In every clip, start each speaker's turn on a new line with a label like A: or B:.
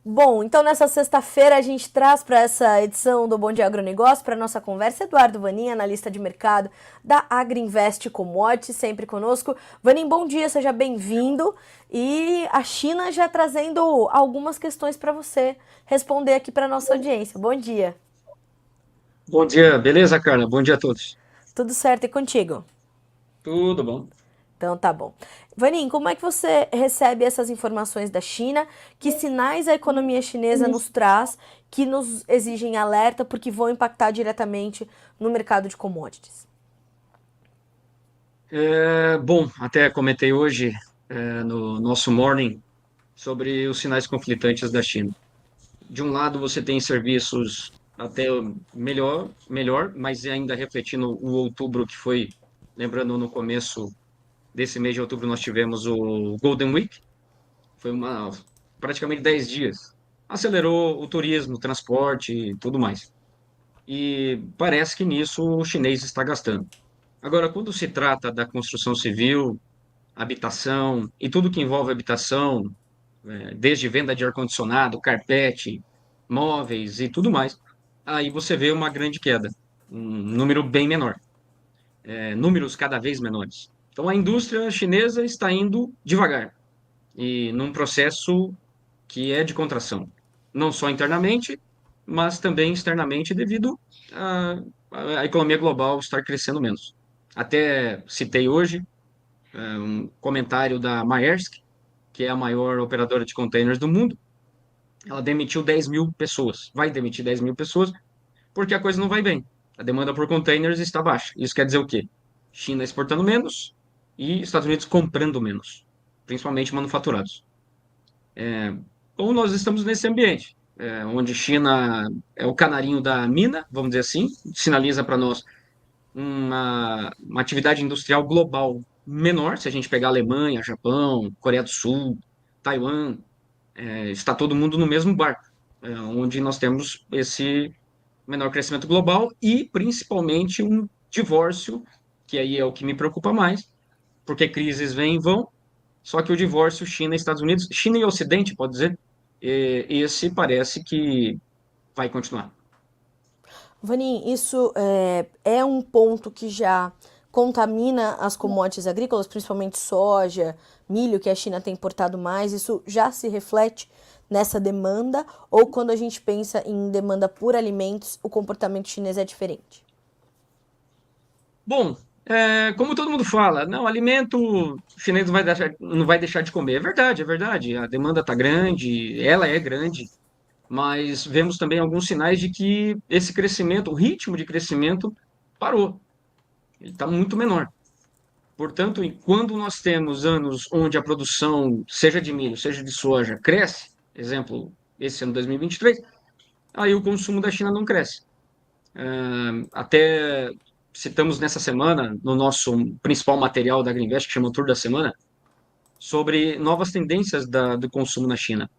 A: Bom, então nessa sexta-feira a gente traz para essa edição do Bom Dia Agronegócio, para nossa conversa, Eduardo Vanin, analista de mercado da Agriinvest Commodities, sempre conosco. Vanin, bom dia, seja bem-vindo. E a China já trazendo algumas questões para você responder aqui para nossa audiência. Bom dia.
B: Bom dia, beleza, Carla? Bom dia a todos.
A: Tudo certo e contigo?
B: Tudo bom?
A: Então tá bom. Vanin, como é que você recebe essas informações da China? Que sinais a economia chinesa nos traz que nos exigem alerta porque vão impactar diretamente no mercado de commodities?
B: Bom, até comentei hoje no nosso morning sobre os sinais conflitantes da China. De um lado, você tem serviços até melhor, mas ainda refletindo o outubro que foi, lembrando, no começo desse mês de outubro nós tivemos o Golden Week, foi praticamente 10 dias. Acelerou o turismo, o transporte e tudo mais. E parece que nisso o chinês está gastando. Agora, quando se trata da construção civil, habitação e tudo que envolve habitação, desde venda de ar-condicionado, carpete, móveis e tudo mais, aí você vê uma grande queda, um número bem menor, números cada vez menores. Então, a indústria chinesa está indo devagar e num processo que é de contração, não só internamente, mas também externamente, devido à, à economia global estar crescendo menos. Até citei hoje um comentário da Maersk, que é a maior operadora de containers do mundo. Ela demitiu 10 mil pessoas, vai demitir 10 mil pessoas, porque a coisa não vai bem. A demanda por containers está baixa. Isso quer dizer o quê? China exportando menos e Estados Unidos comprando menos, principalmente manufaturados. Então, nós estamos nesse ambiente, onde China é o canarinho da mina, vamos dizer assim, sinaliza para nós uma atividade industrial global menor, se a gente pegar Alemanha, Japão, Coreia do Sul, Taiwan, está todo mundo no mesmo barco, onde nós temos esse menor crescimento global e principalmente um divórcio, que aí é o que me preocupa mais, porque crises vêm e vão, só que o divórcio China e Estados Unidos, China e Ocidente, pode dizer, esse parece que vai continuar.
A: Vanin, isso é um ponto que já contamina as commodities agrícolas, principalmente soja, milho, que a China tem importado mais. Isso já se reflete nessa demanda? Ou quando a gente pensa em demanda por alimentos, o comportamento chinês é diferente?
B: Bom, como todo mundo fala, não, alimento o chinês não vai deixar de comer. É verdade, é verdade. A demanda está grande, ela é grande, mas vemos também alguns sinais de que esse crescimento, o ritmo de crescimento, parou. Ele está muito menor. Portanto, quando nós temos anos onde a produção, seja de milho, seja de soja, cresce, exemplo, esse ano 2023, aí o consumo da China não cresce. Até citamos nessa semana, no nosso principal material da Agriinvest, que chama o Tour da Semana, sobre novas tendências do consumo na China.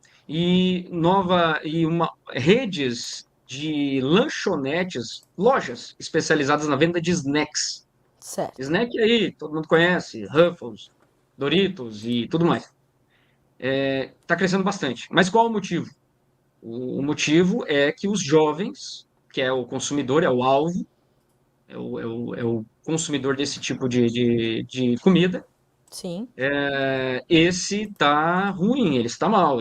B: Redes de lanchonetes, lojas especializadas na venda de snacks.
A: Certo.
B: Snack aí, todo mundo conhece, Ruffles, Doritos e tudo mais. Está crescendo bastante. Mas qual o motivo? O motivo é que os jovens, que é o consumidor, é o alvo, é o consumidor desse tipo de comida,
A: Sim.
B: esse está ruim, ele está mal,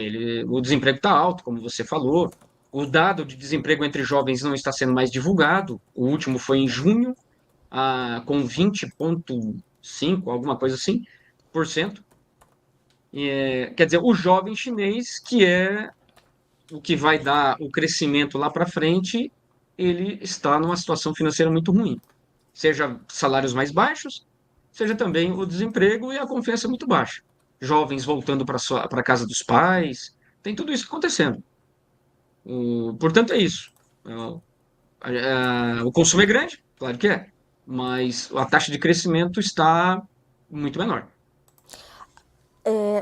B: o desemprego está alto, como você falou. O dado de desemprego entre jovens não está sendo mais divulgado. O último foi em junho, com 20,5, alguma coisa assim, por cento. Quer dizer, o jovem chinês, que é o que vai dar o crescimento lá para frente, ele está numa situação financeira muito ruim. Seja salários mais baixos, seja também o desemprego e a confiança muito baixa. Jovens voltando para a casa dos pais, tem tudo isso acontecendo. Portanto, é isso. O consumo é grande, claro que é, mas a taxa de crescimento está muito menor.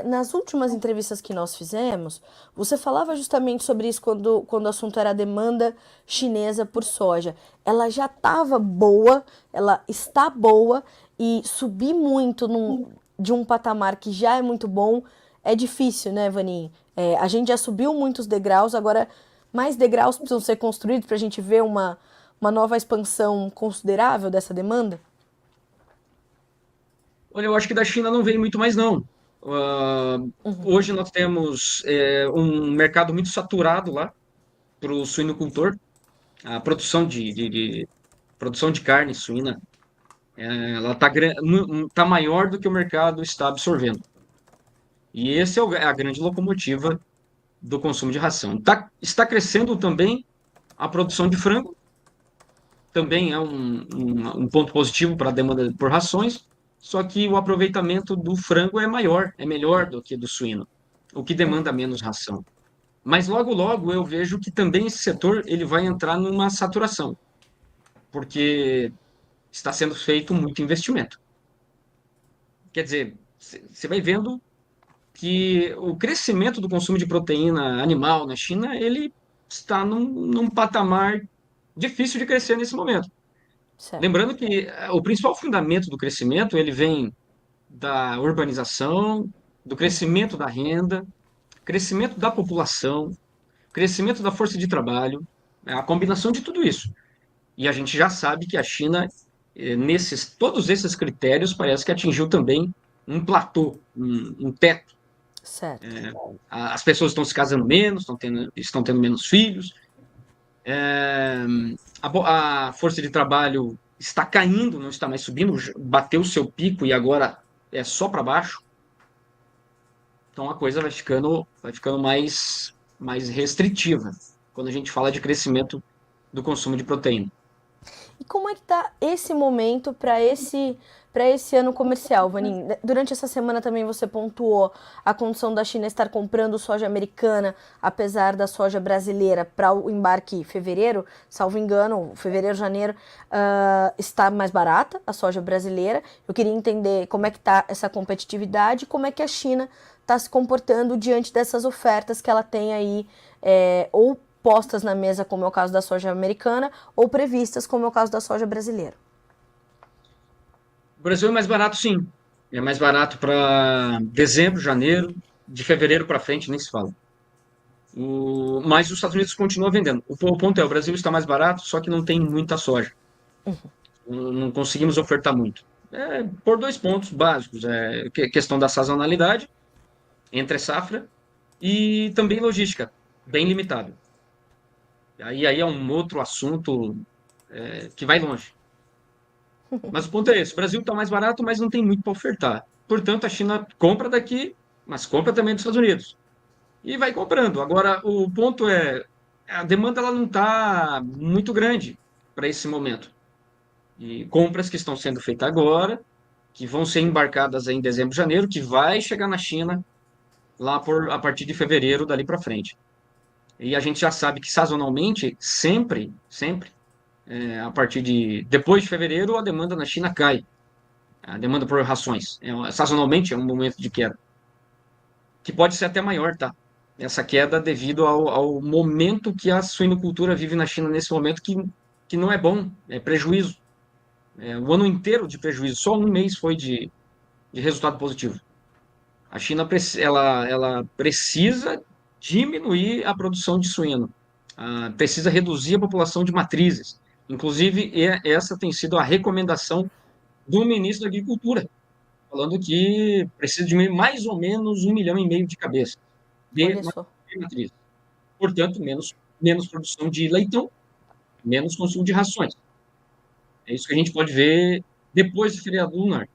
A: Nas últimas entrevistas que nós fizemos, você falava justamente sobre isso quando o assunto era a demanda chinesa por soja. Ela já estava boa, ela está boa, e subir muito de um patamar que já é muito bom é difícil, né, Vanin? A gente já subiu muitos degraus, agora mais degraus precisam ser construídos para a gente ver uma nova expansão considerável dessa demanda?
B: Olha, eu acho que da China não vem muito mais, não. Ah, hoje nós temos um mercado muito saturado lá para o suinocultor. A produção produção de carne suína, ela tá maior do que o mercado está absorvendo. E esse é a grande locomotiva do consumo de ração. Está crescendo também a produção de frango, também é um ponto positivo para a demanda por rações, só que o aproveitamento do frango é maior, é melhor do que do suíno, o que demanda menos ração. Mas logo, logo eu vejo que também esse setor ele vai entrar numa saturação, porque está sendo feito muito investimento. Quer dizer, você vai vendo que o crescimento do consumo de proteína animal na China, ele está num patamar difícil de crescer nesse momento.
A: Certo.
B: Lembrando que o principal fundamento do crescimento, ele vem da urbanização, do crescimento da renda, crescimento da população, crescimento da força de trabalho, a combinação de tudo isso. E a gente já sabe que a China, todos esses critérios, parece que atingiu também um platô, um teto.
A: Certo.
B: As pessoas estão se casando menos, estão tendo menos filhos, a força de trabalho está caindo, não está mais subindo, bateu o seu pico e agora é só para baixo. Então a coisa vai ficando mais restritiva quando a gente fala de crescimento do consumo de proteína.
A: E como é que tá esse momento para esse ano comercial, Vanin? Durante essa semana também você pontuou a condição da China estar comprando soja americana, apesar da soja brasileira para o embarque em fevereiro, salvo engano, fevereiro, janeiro, está mais barata a soja brasileira. Eu queria entender como é que está essa competitividade, como é que a China está se comportando diante dessas ofertas que ela tem aí, ou postas na mesa, como é o caso da soja americana, ou previstas, como é o caso da soja brasileira.
B: O Brasil é mais barato, sim. É mais barato para dezembro, janeiro, de fevereiro para frente, nem se fala. Mas os Estados Unidos continuam vendendo. O ponto é, o Brasil está mais barato, só que não tem muita soja. Não conseguimos ofertar muito. Por dois pontos básicos. Questão da sazonalidade, entre safra, e também logística, bem limitado. Aí é um outro assunto que vai longe. Mas o ponto é esse: o Brasil está mais barato, mas não tem muito para ofertar. Portanto, a China compra daqui, mas compra também dos Estados Unidos. E vai comprando. Agora, o ponto é, a demanda ela não está muito grande para esse momento. E compras que estão sendo feitas agora, que vão ser embarcadas em dezembro, janeiro, que vai chegar na China a partir de fevereiro, dali para frente. E a gente já sabe que sazonalmente, sempre, a partir de depois de fevereiro, a demanda na China cai. A demanda por rações. Sazonalmente é um momento de queda, que pode ser até maior, tá? Essa queda devido ao momento que a suinocultura vive na China nesse momento, que não é bom, é prejuízo. O ano inteiro de prejuízo, só um mês foi de resultado positivo. A China ela precisa diminuir a produção de suíno, precisa reduzir a população de matrizes. Inclusive, essa tem sido a recomendação do ministro da Agricultura, falando que precisa diminuir mais ou menos 1,5 milhão de cabeças de
A: Olha só.
B: matriz. Portanto, menos produção de leitão, menos consumo de rações. É isso que a gente pode ver depois do feriado lunar.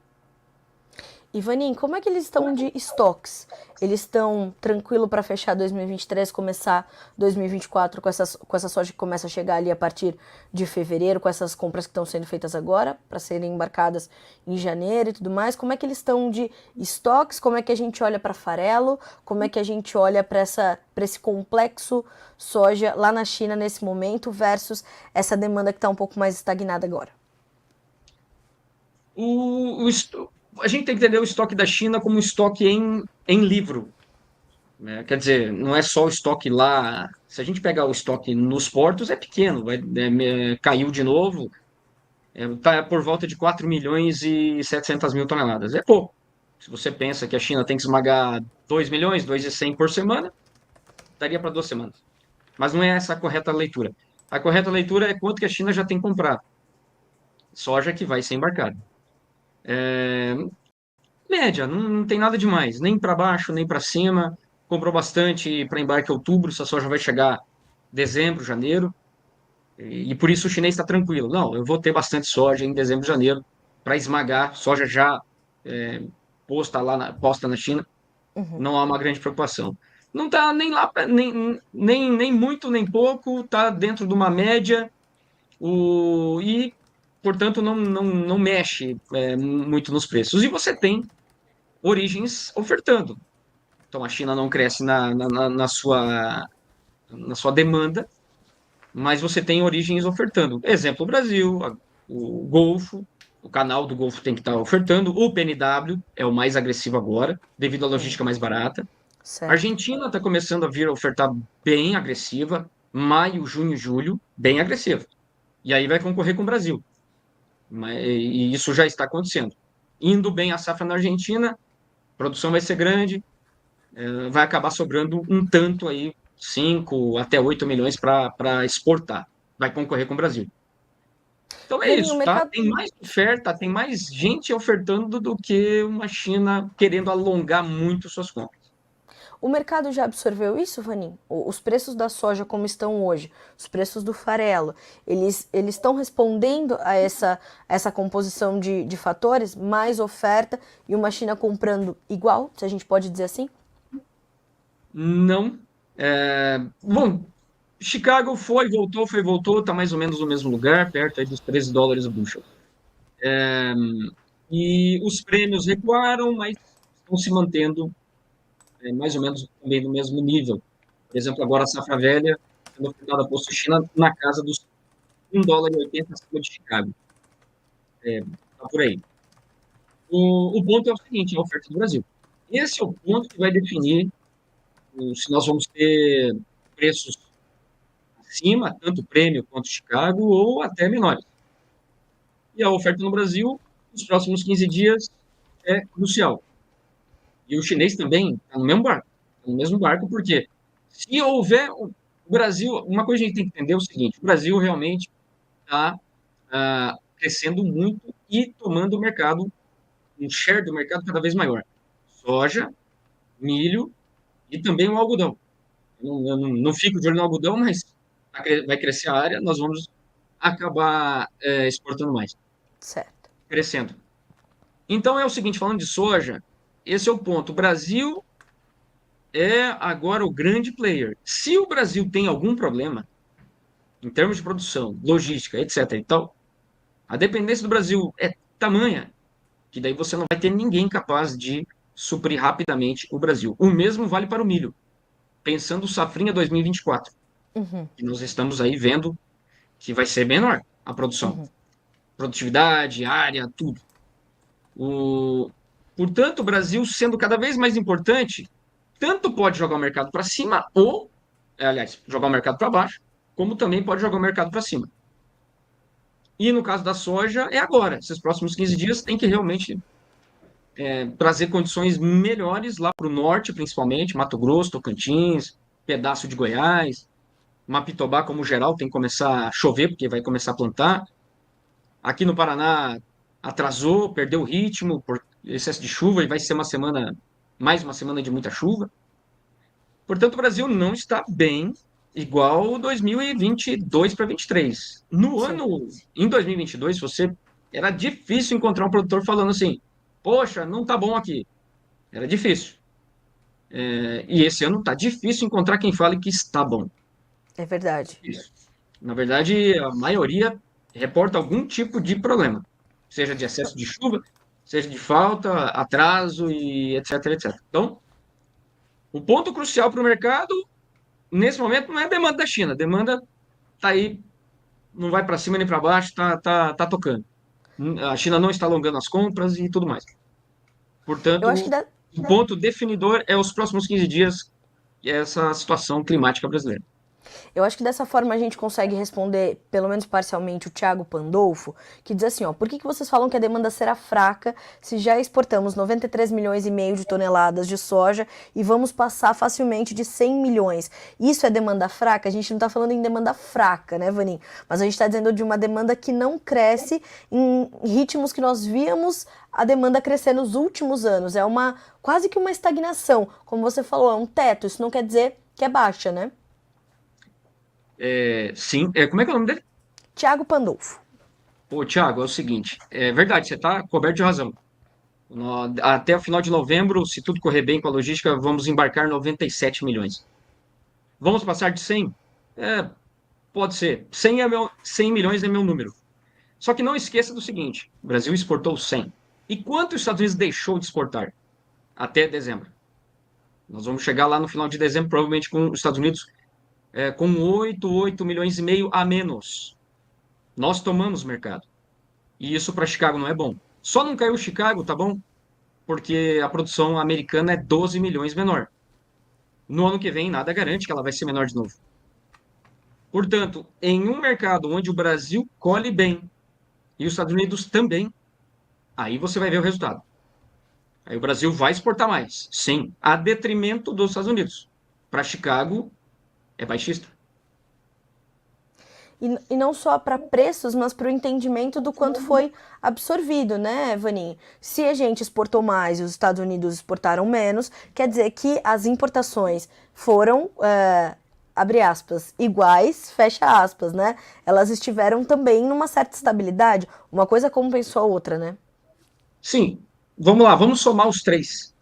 A: Ivanin, como é que eles estão de estoques? Eles estão tranquilo para fechar 2023, começar 2024 com essa soja que começa a chegar ali a partir de fevereiro, com essas compras que estão sendo feitas agora, para serem embarcadas em janeiro e tudo mais? Como é que eles estão de estoques? Como é que a gente olha para farelo? Como é que a gente olha para esse complexo soja lá na China nesse momento versus essa demanda que está um pouco mais estagnada agora?
B: A gente tem que entender o estoque da China como um estoque em livro, né? Quer dizer, não é só o estoque lá. Se a gente pegar o estoque nos portos, é pequeno, caiu de novo, está por volta de 4 milhões e 700 mil toneladas. É pouco. Se você pensa que a China tem que esmagar 2 milhões, 2,1 por semana, daria para 2 semanas. Mas não é essa a correta leitura. A correta leitura é quanto que a China já tem comprado. Soja que vai ser embarcada. Média, não tem nada demais, nem para baixo, nem para cima. Comprou bastante para embarque em outubro, essa soja vai chegar dezembro, janeiro, e por isso o chinês está tranquilo. Não, eu vou ter bastante soja em dezembro, janeiro, para esmagar, soja já é, posta na China,
A: Uhum.
B: não há uma grande preocupação. Não está nem lá, nem muito, nem pouco, está dentro de uma média, e, portanto, não mexe muito nos preços. E você tem origens ofertando. Então a China não cresce na sua demanda, mas você tem origens ofertando. Exemplo, o Brasil, o Golfo, o canal do Golfo tem que estar ofertando. O PNW é o mais agressivo agora, devido à logística mais barata. A
A: Certo.
B: Argentina está começando a vir a ofertar bem agressiva. Maio, junho, julho, bem agressivo. E aí vai concorrer com o Brasil. E isso já está acontecendo. Indo bem a safra na Argentina, a produção vai ser grande, vai acabar sobrando um tanto aí, 5 até 8 milhões para exportar. Vai concorrer com o Brasil. Então é
A: Vaninho, o
B: isso, tá?
A: mercado,
B: Tem mais oferta, tem mais gente ofertando do que uma China querendo alongar muito suas compras.
A: o mercado já absorveu isso, Vaninho? Os preços da soja como estão hoje, os preços do farelo, eles estão respondendo a essa composição de fatores, mais oferta e uma China comprando igual, se a gente pode dizer assim?
B: Não. Bom, Chicago foi, voltou, está mais ou menos no mesmo lugar, perto aí dos $13 o bushel. E os prêmios recuaram, mas estão se mantendo mais ou menos também no mesmo nível. Por exemplo, agora a safra velha sendo ofertada a posto China na casa dos $1,80 acima de Chicago. Tá por aí. O ponto é o seguinte, a oferta do Brasil. Esse é o ponto que vai definir se nós vamos ter preços acima, tanto prêmio quanto Chicago, ou até menores. E a oferta no Brasil, nos próximos 15 dias, é crucial. E o chinês também está no mesmo barco. Tá no mesmo barco, porque se houver. O Brasil, uma coisa que a gente tem que entender é o seguinte: o Brasil realmente está crescendo muito e tomando o mercado, um share do mercado cada vez maior. Soja, milho e também o algodão. Eu não fico de olho no algodão, mas vai crescer a área, nós vamos acabar exportando mais,
A: Certo.
B: crescendo. Então é o seguinte, falando de soja, esse é o ponto. O Brasil é agora o grande player. Se o Brasil tem algum problema em termos de produção, logística, etc. e tal, a dependência do Brasil é tamanha que daí você não vai ter ninguém capaz de suprir rapidamente o Brasil. O mesmo vale para o milho. Pensando safrinha 2024,
A: Uhum,
B: que nós estamos aí vendo que vai ser menor a produção.
A: uhum.
B: Produtividade, área, tudo. O... Portanto, o Brasil sendo cada vez mais importante, tanto pode jogar o mercado para cima ou, aliás, jogar o mercado para baixo, como também pode jogar o mercado para cima. E no caso da soja, é agora. Esses próximos 15 dias tem que realmente trazer condições melhores lá para o norte, principalmente, Mato Grosso, Tocantins, pedaço de Goiás, Mapitobá, como geral, tem que começar a chover, porque vai começar a plantar. Aqui no Paraná atrasou, perdeu o ritmo por excesso de chuva e vai ser mais uma semana de muita chuva. Portanto, o Brasil não está bem igual 2022 para 23.
A: Sim.
B: Em 2022, era difícil encontrar um produtor falando assim: "Poxa, não tá bom aqui". Era difícil. E esse ano tá difícil encontrar quem fale que está bom.
A: É verdade.
B: Isso. Na verdade, a maioria reporta algum tipo de problema, seja de excesso de chuva, seja de falta, atraso e etc, etc. Então, o ponto crucial para o mercado, nesse momento, não é a demanda da China. A demanda está aí, não vai para cima nem para baixo, tá tocando. A China não está alongando as compras e tudo mais.
A: Eu acho que
B: Portanto,
A: dá,
B: o ponto definidor é os próximos 15 dias, essa situação climática brasileira.
A: Eu acho que dessa forma a gente consegue responder, pelo menos parcialmente, o Thiago Pandolfo, que diz assim, ó, por que vocês falam que a demanda será fraca se já exportamos 93 milhões e meio de toneladas de soja e vamos passar facilmente de 100 milhões? Isso é demanda fraca? A gente não está falando em demanda fraca, né, Vanin? Mas a gente está dizendo de uma demanda que não cresce em ritmos que nós víamos a demanda crescer nos últimos anos. É uma quase que uma estagnação. Como você falou, é um teto. Isso não quer dizer que é baixa, né?
B: Sim, como é que é o nome dele?
A: Thiago Pandolfo.
B: Pô, Thiago, é o seguinte, é verdade, você está coberto de razão. Até o final de novembro, se tudo correr bem com a logística, vamos embarcar 97 milhões. Vamos passar de 100? É, pode ser. 100 milhões é meu número. Só que não esqueça do seguinte, o Brasil exportou 100. E quanto os Estados Unidos deixou de exportar? Até dezembro. Nós vamos chegar lá no final de dezembro, provavelmente com os Estados Unidos com 8 milhões e meio a menos. Nós tomamos mercado. E isso para Chicago não é bom. Só não caiu Chicago, tá bom? Porque a produção americana é 12 milhões menor. No ano que vem, nada garante que ela vai ser menor de novo. Portanto, em um mercado onde o Brasil colhe bem e os Estados Unidos também, aí você vai ver o resultado. Aí o Brasil vai exportar mais, sim, a detrimento dos Estados Unidos. Para Chicago, é baixista.
A: E não só para preços, mas para o entendimento do quanto foi absorvido, né, Vaninho? Se a gente exportou mais e os Estados Unidos exportaram menos, quer dizer que as importações foram, abre aspas, iguais, fecha aspas, né? Elas estiveram também numa certa estabilidade. Uma coisa compensou a outra, né?
B: Sim, vamos lá, vamos somar os três,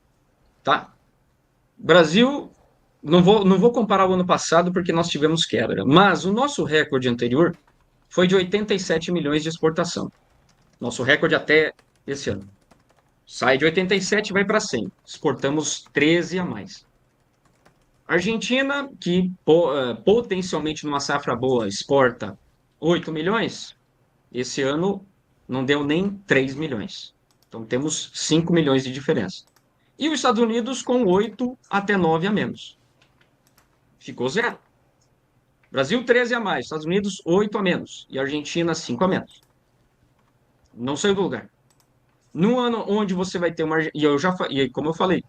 B: tá? Brasil, não vou comparar o ano passado porque nós tivemos quebra, mas o nosso recorde anterior foi de 87 milhões de exportação. Nosso recorde até esse ano. Sai de 87 e vai para 100. Exportamos 13 a mais. Argentina, que potencialmente numa safra boa exporta 8 milhões, esse ano não deu nem 3 milhões. Então temos 5 milhões de diferença. E os Estados Unidos com 8 até 9 a menos. Ficou zero. Brasil 13 a mais, Estados Unidos 8 a menos e Argentina 5 a menos. Não saiu do lugar. Num ano onde você vai ter uma. E como eu falei,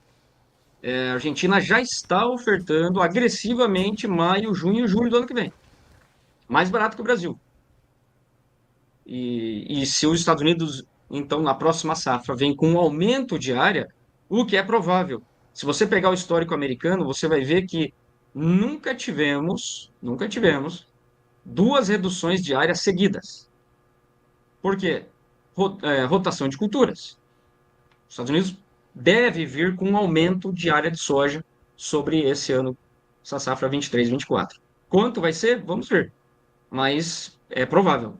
B: a Argentina já está ofertando agressivamente maio, junho e julho do ano que vem. Mais barato que o Brasil. E se os Estados Unidos, então, na próxima safra, vem com um aumento de área, o que é provável. Se você pegar o histórico americano, você vai ver que nunca tivemos duas reduções de área seguidas. Por quê? Rotação de culturas. Os Estados Unidos deve vir com um aumento de área de soja sobre esse ano, essa safra 23, 24. Quanto vai ser? Vamos ver. Mas é provável.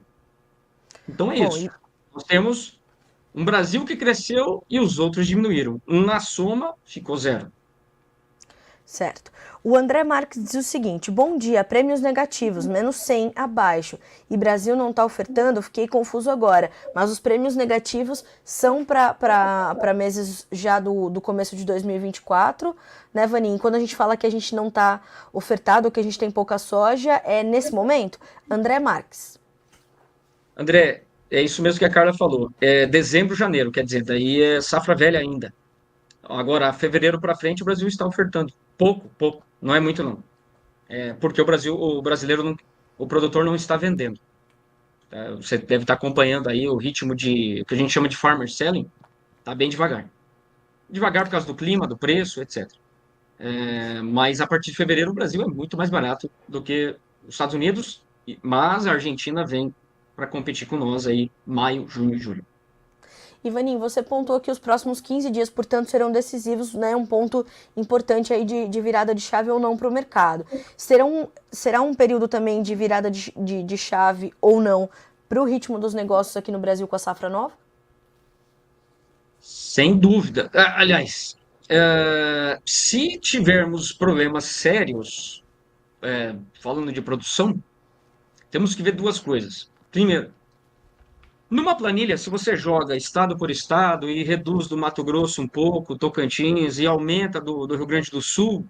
B: Então é
A: Bom,
B: isso. Nós temos um Brasil que cresceu e os outros diminuíram. Na soma, ficou zero.
A: certo. O André Marques diz o seguinte: bom dia, prêmios negativos, menos 100 abaixo. E Brasil não está ofertando? Fiquei confuso agora. Mas os prêmios negativos são para meses já do começo de 2024, né, Vaninho? Quando a gente fala que a gente não está ofertado, que a gente tem pouca soja, é nesse momento? André Marques.
B: André, é isso mesmo que a Carla falou. É dezembro, janeiro, quer dizer, daí é safra velha ainda. Agora, fevereiro para frente, o Brasil está ofertando. Pouco, pouco. Não é muito, não. Porque o brasileiro, não, o produtor não está vendendo. Tá? Você deve estar acompanhando aí o ritmo de, que a gente chama de farmer selling, está bem devagar. Devagar por causa do clima, do preço, etc. Mas a partir de fevereiro, o Brasil é muito mais barato do que os Estados Unidos, mas a Argentina vem para competir com nós aí maio, junho e julho.
A: Ivaninho, você pontuou que os próximos 15 dias, portanto, serão decisivos, né? Um ponto importante aí de virada de chave ou não para o mercado. Será um período também de virada de chave ou não para o ritmo dos negócios aqui no Brasil com a safra nova?
B: Sem dúvida. Aliás, se tivermos problemas sérios, falando de produção, temos que ver duas coisas. Primeiro, numa planilha, se você joga estado por estado e reduz do Mato Grosso um pouco, Tocantins, e aumenta do Rio Grande do Sul,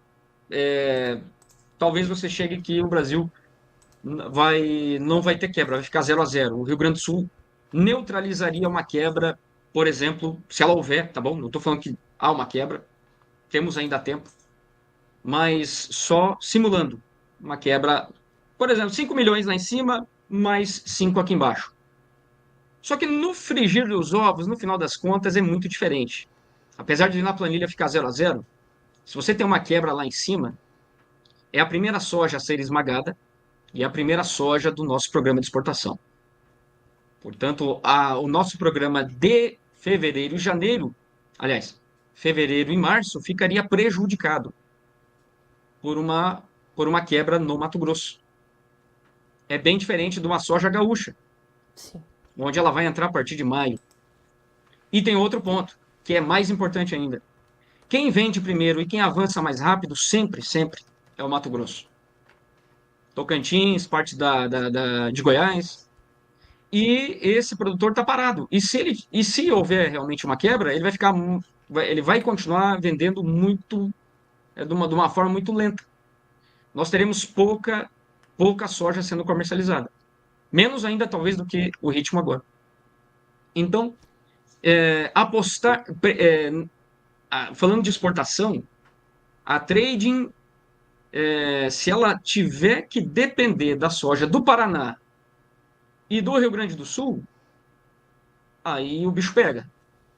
B: talvez você chegue que o Brasil não vai ter quebra, vai ficar 0-0. O Rio Grande do Sul neutralizaria uma quebra, por exemplo, se ela houver, tá bom? Não estou falando que há uma quebra, temos ainda tempo, mas só simulando uma quebra, por exemplo, 5 milhões lá em cima, mais 5 aqui embaixo. Só que no frigir dos ovos, no final das contas, é muito diferente. Apesar de na planilha ficar 0-0, se você tem uma quebra lá em cima, é a primeira soja a ser esmagada e é a primeira soja do nosso programa de exportação. Portanto, o nosso programa de fevereiro e janeiro, aliás, fevereiro e março, ficaria prejudicado por uma quebra no Mato Grosso. É bem diferente de uma soja gaúcha,
A: Sim.
B: onde ela vai entrar a partir de maio. E tem outro ponto, que é mais importante ainda. Quem vende primeiro e quem avança mais rápido, sempre, sempre, é o Mato Grosso. Tocantins, parte de Goiás. E esse produtor está parado. E se houver realmente uma quebra, ele vai continuar vendendo muito, de uma forma muito lenta. Nós teremos pouca soja sendo comercializada. Menos ainda, talvez, do que o ritmo agora. Então, apostar. Falando de exportação, a trading, se ela tiver que depender da soja do Paraná e do Rio Grande do Sul, aí o bicho pega.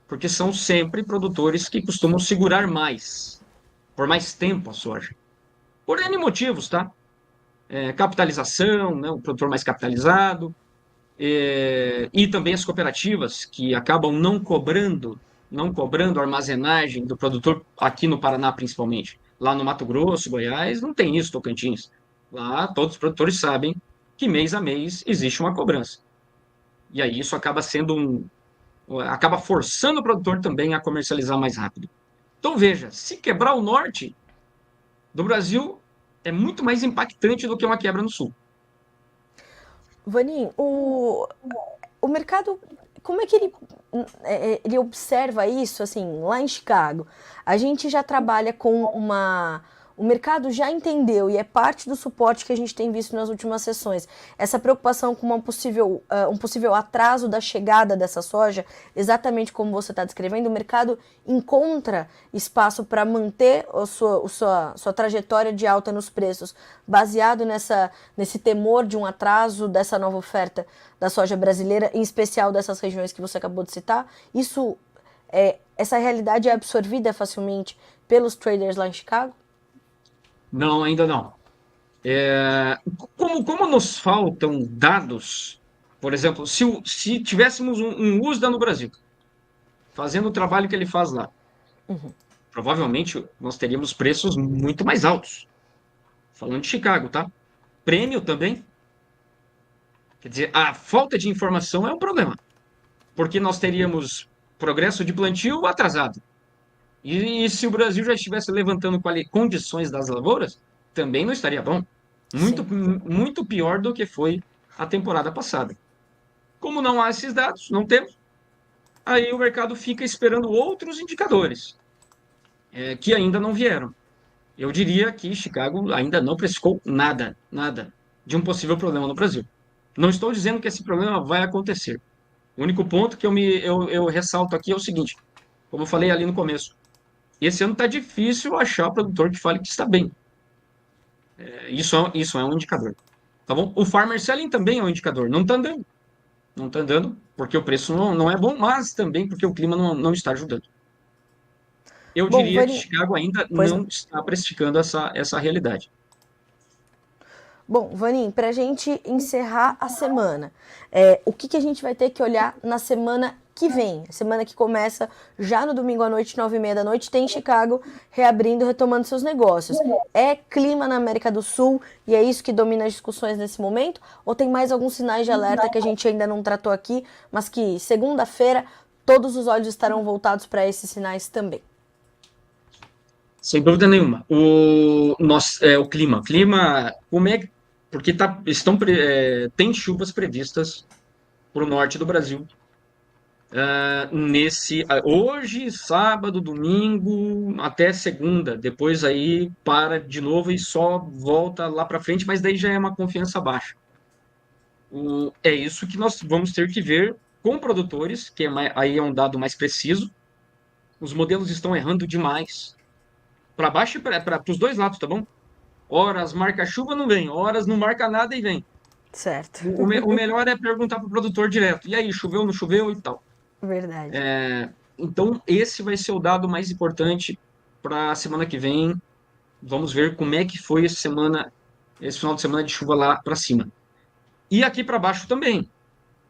B: Porque são sempre produtores que costumam segurar mais, por mais tempo a soja. Por N motivos, tá? Capitalização, né? O produtor mais capitalizado, e também as cooperativas que acabam não cobrando a armazenagem do produtor aqui no Paraná principalmente. Lá no Mato Grosso, Goiás, não tem isso, Tocantins. Lá todos os produtores sabem que mês a mês existe uma cobrança. E aí isso acaba forçando o produtor também a comercializar mais rápido. Então veja, se quebrar o norte do Brasil é muito mais impactante do que uma quebra no sul.
A: Vanim, o mercado, como é que ele observa isso, assim, lá em Chicago? A gente já trabalha com o mercado já entendeu e é parte do suporte que a gente tem visto nas últimas sessões. Essa preocupação com um possível atraso da chegada dessa soja, exatamente como você está descrevendo, o mercado encontra espaço para manter sua trajetória de alta nos preços, baseado nesse temor de um atraso dessa nova oferta da soja brasileira, em especial dessas regiões que você acabou de citar. Essa realidade é absorvida facilmente pelos traders lá em Chicago?
B: Não, ainda não. Como nos faltam dados, por exemplo, se tivéssemos um USDA no Brasil, fazendo o trabalho que ele faz lá, provavelmente nós teríamos preços muito mais altos. Falando de Chicago, tá? Prêmio também. Quer dizer, a falta de informação é um problema, porque nós teríamos progresso de plantio atrasado. E se o Brasil já estivesse levantando condições das lavouras, também não estaria bom. Muito,
A: Sim.
B: muito pior do que foi a temporada passada. Como não há esses dados, não temos, aí o mercado fica esperando outros indicadores, que ainda não vieram. Eu diria que Chicago ainda não precificou nada, nada de um possível problema no Brasil. Não estou dizendo que esse problema vai acontecer. O único ponto que eu ressalto aqui é o seguinte, como eu falei ali no começo, esse ano está difícil achar produtor que fale que está bem. Isso é um indicador. Tá bom? O Farmer Selling também é um indicador. Não está andando. Não está andando porque o preço não é bom, mas também porque o clima não está ajudando. Eu
A: Bom,
B: diria que
A: Vanim,
B: Chicago ainda
A: pois
B: não está precificando essa realidade.
A: Bom, Vanim, para a gente encerrar a semana, o que a gente vai ter que olhar na semana que vem? A semana que começa já no domingo à noite, 9h30 da noite, tem Chicago reabrindo, retomando seus negócios. É clima na América do Sul e é isso que domina as discussões nesse momento? Ou tem mais alguns sinais de alerta que a gente ainda não tratou aqui, mas que segunda-feira todos os olhos estarão voltados para esses sinais também?
B: Sem dúvida nenhuma. O clima. Como é porque tem chuvas previstas para o norte do Brasil Hoje, sábado, domingo, até segunda. Depois aí para de novo e só volta lá para frente, mas daí já é uma confiança baixa. É isso que nós vamos ter que ver com produtores, que aí é um dado mais preciso. Os modelos estão errando demais. Para baixo e para os dois lados, tá bom? Horas marca chuva, não vem. Horas não marca nada e vem.
A: Certo.
B: O melhor é perguntar para o produtor direto. E aí, choveu, não choveu e tal.
A: Verdade.
B: Então, esse vai ser o dado mais importante para a semana que vem. Vamos ver como é que foi esse final de semana de chuva lá para cima. E aqui para baixo também.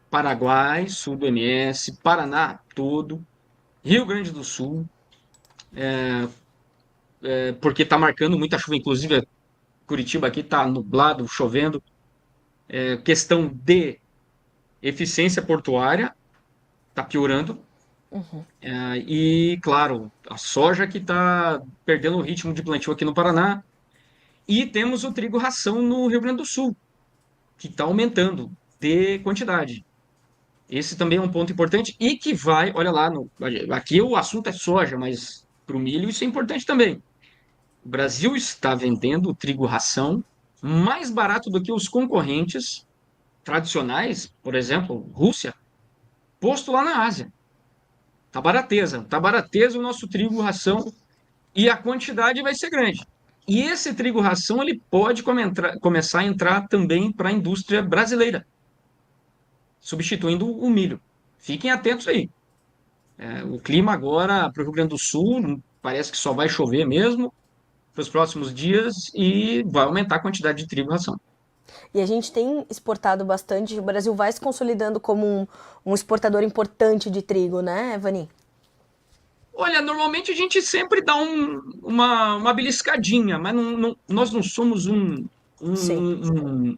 B: Paraguai, sul do MS, Paraná todo, Rio Grande do Sul, porque está marcando muita chuva, inclusive Curitiba aqui está nublado, chovendo. Questão de eficiência portuária está piorando. E, claro, a soja que está perdendo o ritmo de plantio aqui no Paraná. E temos o trigo ração no Rio Grande do Sul, que está aumentando de quantidade. Esse também é um ponto importante e que vai, olha lá, aqui o assunto é soja, mas para o milho isso é importante também. O Brasil está vendendo o trigo ração mais barato do que os concorrentes tradicionais, por exemplo, Rússia, posto lá na Ásia. Tá barateza o nosso trigo ração e a quantidade vai ser grande. E esse trigo ração ele pode começar a entrar também para a indústria brasileira, substituindo o milho. Fiquem atentos aí. O clima agora para o Rio Grande do Sul parece que só vai chover mesmo para os próximos dias e vai aumentar a quantidade de trigo ração.
A: E a gente tem exportado bastante, o Brasil vai se consolidando como um exportador importante de trigo, né, Vani?
B: Olha, normalmente a gente sempre dá uma beliscadinha, mas nós não somos
A: Sim,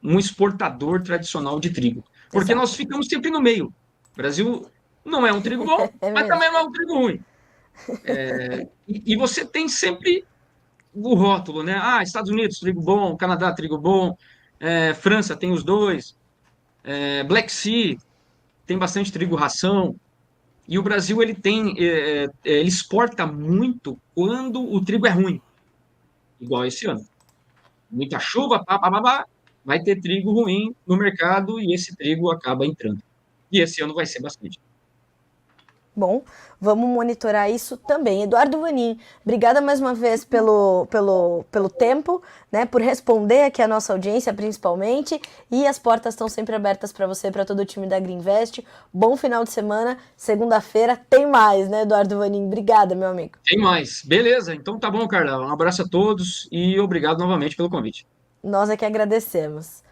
B: um exportador tradicional de trigo, porque nós
A: exato.
B: ficamos sempre no meio. O Brasil não é um trigo bom,
A: É
B: mas
A: mesmo.
B: também não é um trigo ruim. E você tem sempre o rótulo, né? Ah, Estados Unidos, trigo bom, Canadá, trigo bom, França tem os dois, Black Sea tem bastante trigo ração. E o Brasil ele exporta muito quando o trigo é ruim, igual esse ano. Muita chuva, pá, pá, pá, pá, vai ter trigo ruim no mercado e esse trigo acaba entrando. E esse ano vai ser bastante.
A: Bom, vamos monitorar isso também. Eduardo Vanin, obrigada mais uma vez pelo tempo, né, por responder aqui a nossa audiência, principalmente. E as portas estão sempre abertas para você, para todo o time da Greenvest. Bom final de semana. Segunda-feira tem mais, né, Eduardo Vanin? Obrigada, meu amigo.
B: Tem mais. Beleza, então tá bom, Carla. Um abraço a todos e obrigado novamente pelo convite.
A: Nós é que agradecemos.